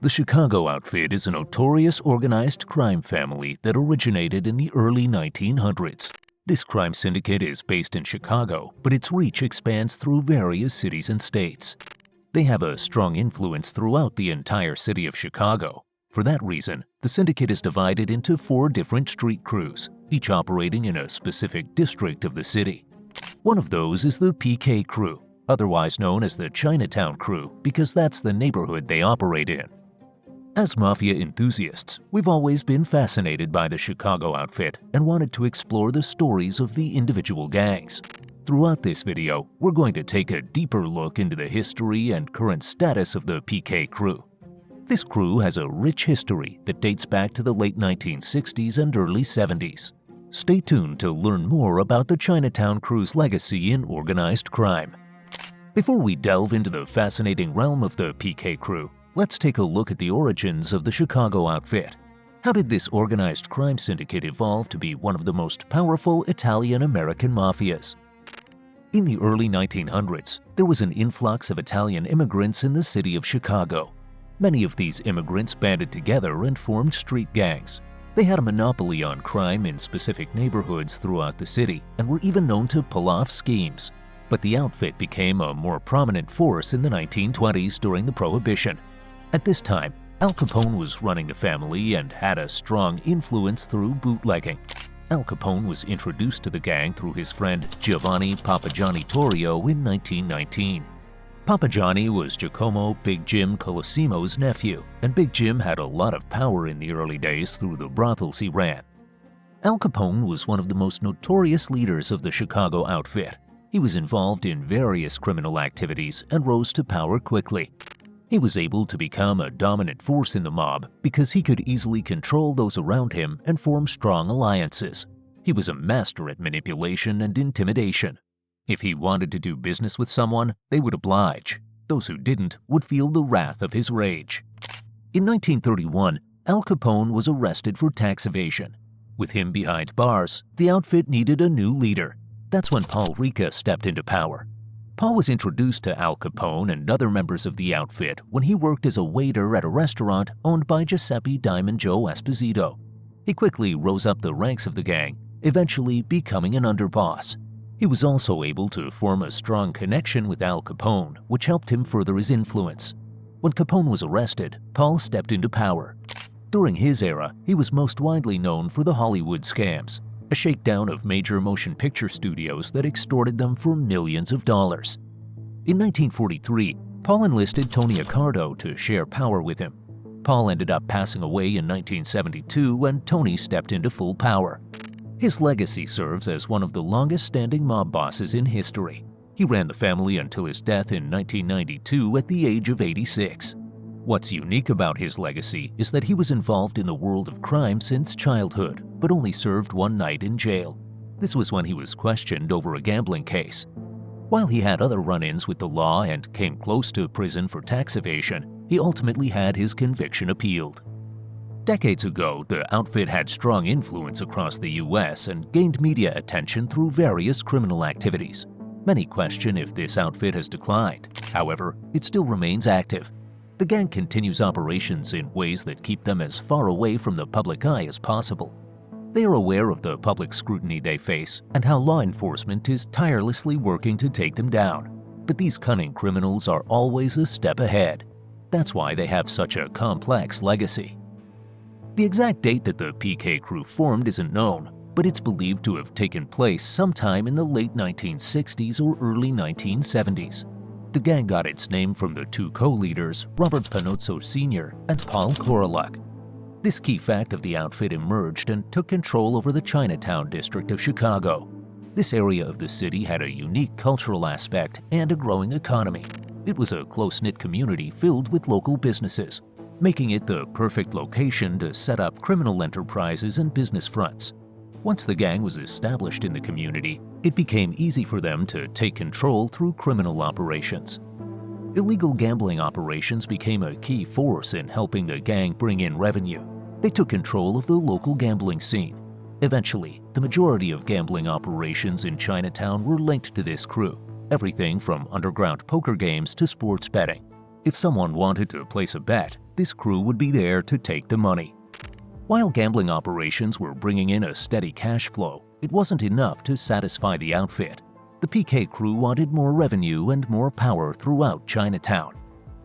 The Chicago outfit is a notorious organized crime family that originated in the early 1900s. This crime syndicate is based in Chicago, but its reach expands through various cities and states. They have a strong influence throughout the entire city of Chicago. For that reason, the syndicate is divided into 4 different street crews, each operating in a specific district of the city. One of those is the PK crew, otherwise known as the Chinatown crew because that's the neighborhood they operate in. As Mafia enthusiasts, we've always been fascinated by the Chicago outfit and wanted to explore the stories of the individual gangs. Throughout this video, we're going to take a deeper look into the history and current status of the PK crew. This crew has a rich history that dates back to the late 1960s and early 70s. Stay tuned to learn more about the Chinatown crew's legacy in organized crime. Before we delve into the fascinating realm of the PK crew, let's take a look at the origins of the Chicago outfit. How did this organized crime syndicate evolve to be one of the most powerful Italian-American mafias? In the early 1900s, there was an influx of Italian immigrants in the city of Chicago. Many of these immigrants banded together and formed street gangs. They had a monopoly on crime in specific neighborhoods throughout the city and were even known to pull off schemes. But the outfit became a more prominent force in the 1920s during the Prohibition. At this time, Al Capone was running the family and had a strong influence through bootlegging. Al Capone was introduced to the gang through his friend Giovanni Papa Johnny Torrio in 1919. Papa Johnny was Giacomo Big Jim Colosimo's nephew, and Big Jim had a lot of power in the early days through the brothels he ran. Al Capone was one of the most notorious leaders of the Chicago outfit. He was involved in various criminal activities and rose to power quickly. He was able to become a dominant force in the mob because he could easily control those around him and form strong alliances. He was a master at manipulation and intimidation. If he wanted to do business with someone, they would oblige. Those who didn't would feel the wrath of his rage. In 1931, Al Capone was arrested for tax evasion. With him behind bars, the outfit needed a new leader. That's when Paul Ricca stepped into power. Paul was introduced to Al Capone and other members of the outfit when he worked as a waiter at a restaurant owned by Giuseppe Diamond Joe Esposito. He quickly rose up the ranks of the gang, eventually becoming an underboss. He was also able to form a strong connection with Al Capone, which helped him further his influence. When Capone was arrested, Paul stepped into power. During his era, he was most widely known for the Hollywood scams, a shakedown of major motion picture studios that extorted them for millions of dollars. In 1943, Paul enlisted Tony Accardo to share power with him. Paul ended up passing away in 1972 when Tony stepped into full power. His legacy serves as one of the longest-standing mob bosses in history. He ran the family until his death in 1992 at the age of 86. What's unique about his legacy is that he was involved in the world of crime since childhood, but only served one night in jail. This was when he was questioned over a gambling case. While he had other run-ins with the law and came close to prison for tax evasion, he ultimately had his conviction appealed. Decades ago, the outfit had strong influence across the U.S. and gained media attention through various criminal activities. Many question if this outfit has declined. However, it still remains active. The gang continues operations in ways that keep them as far away from the public eye as possible. They are aware of the public scrutiny they face and how law enforcement is tirelessly working to take them down. But these cunning criminals are always a step ahead. That's why they have such a complex legacy. The exact date that the PK crew formed isn't known, but it's believed to have taken place sometime in the late 1960s or early 1970s. The gang got its name from the 2 co-leaders, Robert Panozzo Sr. and Paul Koroluk. This key fact of the outfit emerged and took control over the Chinatown district of Chicago. This area of the city had a unique cultural aspect and a growing economy. It was a close-knit community filled with local businesses, making it the perfect location to set up criminal enterprises and business fronts. Once the gang was established in the community, it became easy for them to take control through criminal operations. Illegal gambling operations became a key force in helping the gang bring in revenue. They took control of the local gambling scene. Eventually, the majority of gambling operations in Chinatown were linked to this crew, everything from underground poker games to sports betting. If someone wanted to place a bet, this crew would be there to take the money. While gambling operations were bringing in a steady cash flow, it wasn't enough to satisfy the outfit. The PK crew wanted more revenue and more power throughout Chinatown.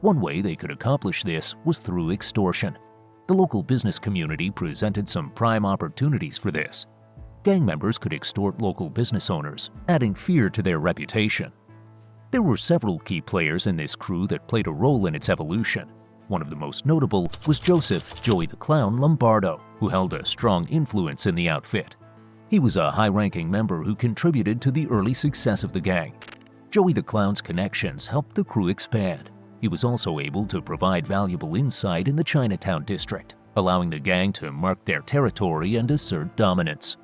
One way they could accomplish this was through extortion. The local business community presented some prime opportunities for this. Gang members could extort local business owners, adding fear to their reputation. There were several key players in this crew that played a role in its evolution. One of the most notable was Joseph "Joey the Clown" Lombardo, who held a strong influence in the outfit. He was a high-ranking member who contributed to the early success of the gang. Joey the Clown's connections helped the crew expand. He was also able to provide valuable insight in the Chinatown district, allowing the gang to mark their territory and assert dominance.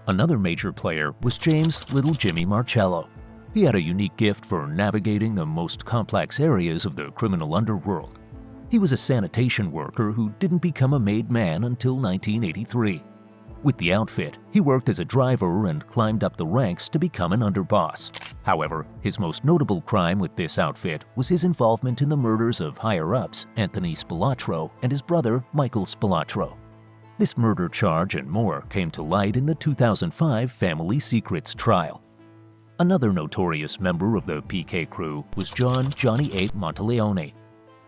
Another major player was James "Little Jimmy" Marcello. He had a unique gift for navigating the most complex areas of the criminal underworld. He was a sanitation worker who didn't become a made man until 1983. With the outfit, he worked as a driver and climbed up the ranks to become an underboss. However, his most notable crime with this outfit was his involvement in the murders of higher-ups Anthony Spilatro and his brother Michael Spilatro. This murder charge and more came to light in the 2005 Family Secrets trial. Another notorious member of the PK crew was Johnny 8 Monteleone.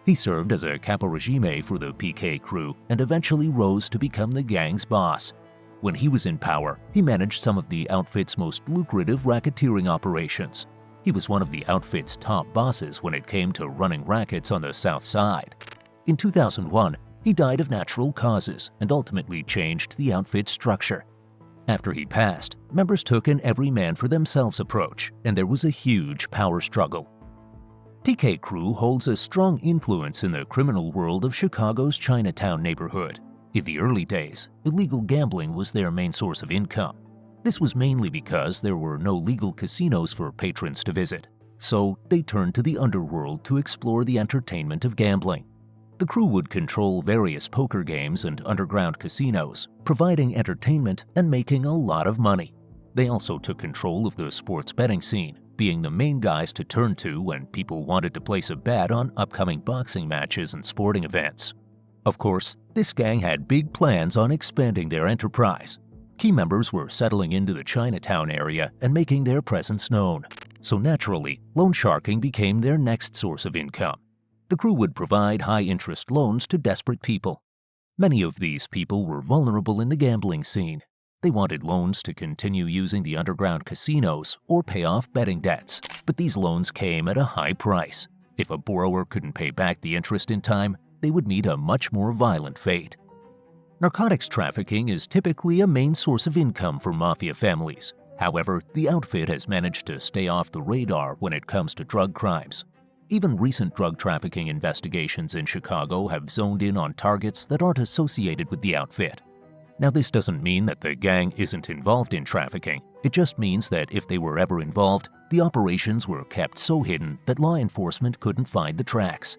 He served as a caporegime for the PK crew and eventually rose to become the gang's boss. When he was in power, he managed some of the outfit's most lucrative racketeering operations. He was one of the outfit's top bosses when it came to running rackets on the South Side. In 2001, he died of natural causes and ultimately changed the outfit's structure. After he passed, members took an every-man-for-themselves approach, and there was a huge power struggle. PK crew holds a strong influence in the criminal world of Chicago's Chinatown neighborhood. In the early days, illegal gambling was their main source of income. This was mainly because there were no legal casinos for patrons to visit, so they turned to the underworld to explore the entertainment of gambling. The crew would control various poker games and underground casinos, providing entertainment and making a lot of money. They also took control of the sports betting scene, being the main guys to turn to when people wanted to place a bet on upcoming boxing matches and sporting events. Of course, this gang had big plans on expanding their enterprise. Key members were settling into the Chinatown area and making their presence known. So naturally, loan sharking became their next source of income. The crew would provide high-interest loans to desperate people. Many of these people were vulnerable in the gambling scene. They wanted loans to continue using the underground casinos or pay off betting debts, but these loans came at a high price. If a borrower couldn't pay back the interest in time, they would meet a much more violent fate. Narcotics trafficking is typically a main source of income for mafia families. However, the outfit has managed to stay off the radar when it comes to drug crimes. Even recent drug trafficking investigations in Chicago have zoned in on targets that aren't associated with the outfit. Now, this doesn't mean that the gang isn't involved in trafficking. It just means that if they were ever involved, the operations were kept so hidden that law enforcement couldn't find the tracks.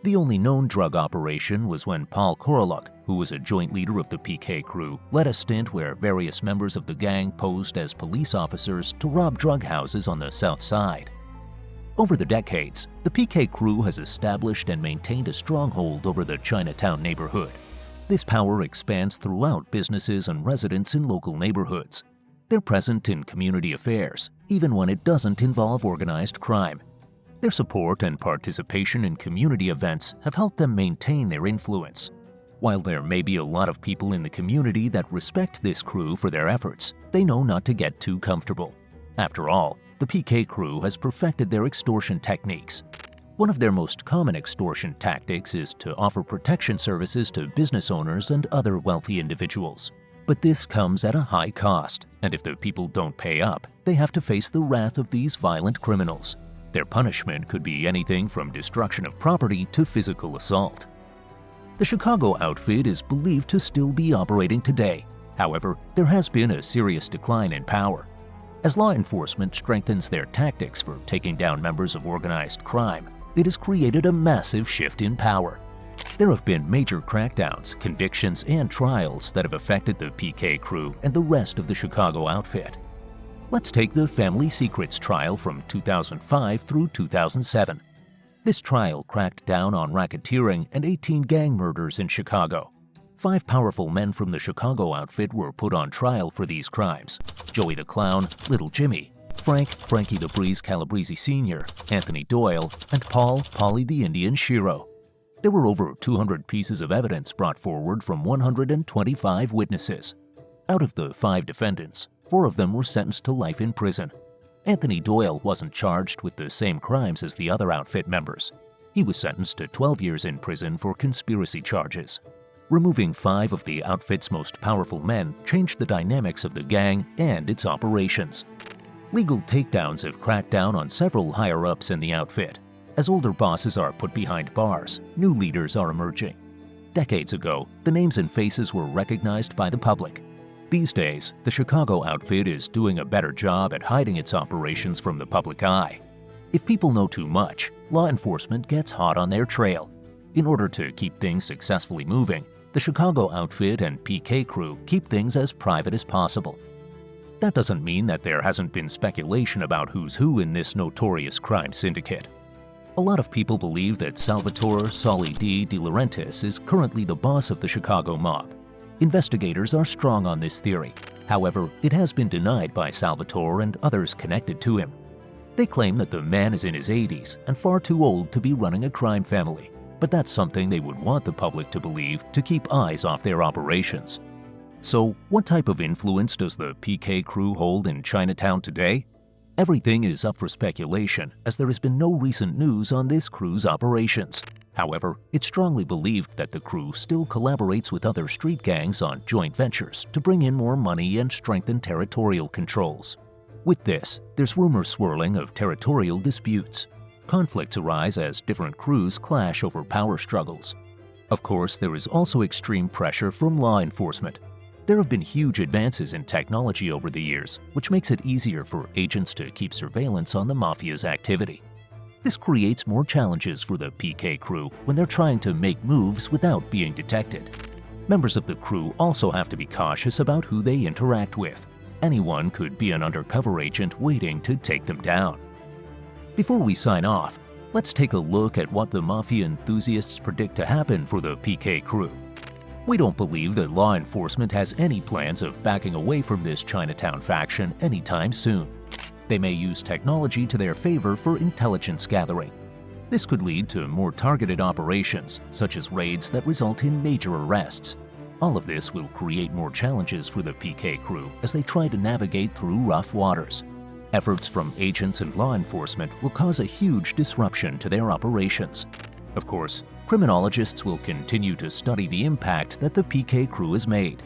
The only known drug operation was when Paul Koroluk, who was a joint leader of the PK crew, led a stint where various members of the gang posed as police officers to rob drug houses on the South Side. Over the decades, the PK crew has established and maintained a stronghold over the Chinatown neighborhood. This power expands throughout businesses and residents in local neighborhoods. They're present in community affairs, even when it doesn't involve organized crime. Their support and participation in community events have helped them maintain their influence. While there may be a lot of people in the community that respect this crew for their efforts, they know not to get too comfortable. After all, the PK crew has perfected their extortion techniques. One of their most common extortion tactics is to offer protection services to business owners and other wealthy individuals. But this comes at a high cost, and if the people don't pay up, they have to face the wrath of these violent criminals. Their punishment could be anything from destruction of property to physical assault. The Chicago outfit is believed to still be operating today. However, there has been a serious decline in power. As law enforcement strengthens their tactics for taking down members of organized crime, it has created a massive shift in power. There have been major crackdowns, convictions, and trials that have affected the PK crew and the rest of the Chicago outfit. Let's take the Family Secrets trial from 2005 through 2007. This trial cracked down on racketeering and 18 gang murders in Chicago. 5 powerful men from the Chicago outfit were put on trial for these crimes: Joey the Clown, Little Jimmy, Frankie the Breeze Calabrese Sr., Anthony Doyle, and Paulie the Indian Shiro. There were over 200 pieces of evidence brought forward from 125 witnesses. Out of the 5 defendants, 4 of them were sentenced to life in prison. Anthony Doyle wasn't charged with the same crimes as the other outfit members. He was sentenced to 12 years in prison for conspiracy charges. Removing 5 of the outfit's most powerful men changed the dynamics of the gang and its operations. Legal takedowns have cracked down on several higher-ups in the outfit. As older bosses are put behind bars, new leaders are emerging. Decades ago, the names and faces were recognized by the public. These days, the Chicago outfit is doing a better job at hiding its operations from the public eye. If people know too much, law enforcement gets hot on their trail. In order to keep things successfully moving, the Chicago outfit and PK crew keep things as private as possible. That doesn't mean that there hasn't been speculation about who's who in this notorious crime syndicate. A lot of people believe that Salvatore Solly D. De Laurentiis is currently the boss of the Chicago mob. Investigators are strong on this theory. However, it has been denied by Salvatore and others connected to him. They claim that the man is in his 80s and far too old to be running a crime family, but that's something they would want the public to believe to keep eyes off their operations. So, what type of influence does the PK crew hold in Chinatown today? Everything is up for speculation, as there has been no recent news on this crew's operations. However, it's strongly believed that the crew still collaborates with other street gangs on joint ventures to bring in more money and strengthen territorial controls. With this, there's rumors swirling of territorial disputes. Conflicts arise as different crews clash over power struggles. Of course, there is also extreme pressure from law enforcement. There have been huge advances in technology over the years, which makes it easier for agents to keep surveillance on the Mafia's activity. This creates more challenges for the PK crew when they're trying to make moves without being detected. Members of the crew also have to be cautious about who they interact with. Anyone could be an undercover agent waiting to take them down. Before we sign off, let's take a look at what the Mafia enthusiasts predict to happen for the PK crew. We don't believe that law enforcement has any plans of backing away from this Chinatown faction anytime soon. They may use technology to their favor for intelligence gathering. This could lead to more targeted operations, such as raids that result in major arrests. All of this will create more challenges for the PK crew as they try to navigate through rough waters. Efforts from agents and law enforcement will cause a huge disruption to their operations. Of course, criminologists will continue to study the impact that the PK crew has made.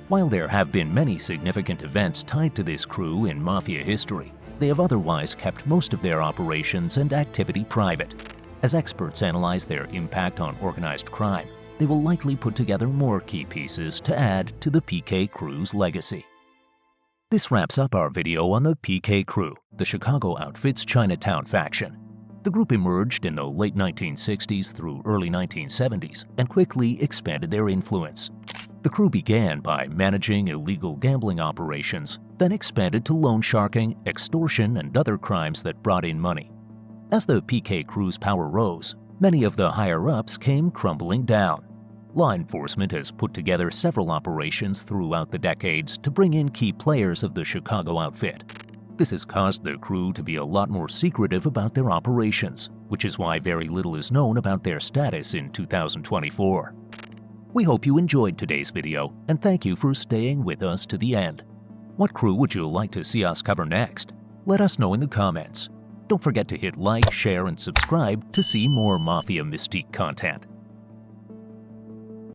While there have been many significant events tied to this crew in Mafia history, they have otherwise kept most of their operations and activity private. As experts analyze their impact on organized crime, they will likely put together more key pieces to add to the PK crew's legacy. This wraps up our video on the PK crew, the Chicago outfit's Chinatown faction. The group emerged in the late 1960s through early 1970s and quickly expanded their influence. The crew began by managing illegal gambling operations, then expanded to loan sharking, extortion, and other crimes that brought in money. As the PK crew's power rose, many of the higher-ups came crumbling down. Law enforcement has put together several operations throughout the decades to bring in key players of the Chicago outfit. This has caused the crew to be a lot more secretive about their operations, which is why very little is known about their status in 2024. We hope you enjoyed today's video, and thank you for staying with us to the end. What crew would you like to see us cover next? Let us know in the comments. Don't forget to hit like, share, and subscribe to see more Mafia Mystique content.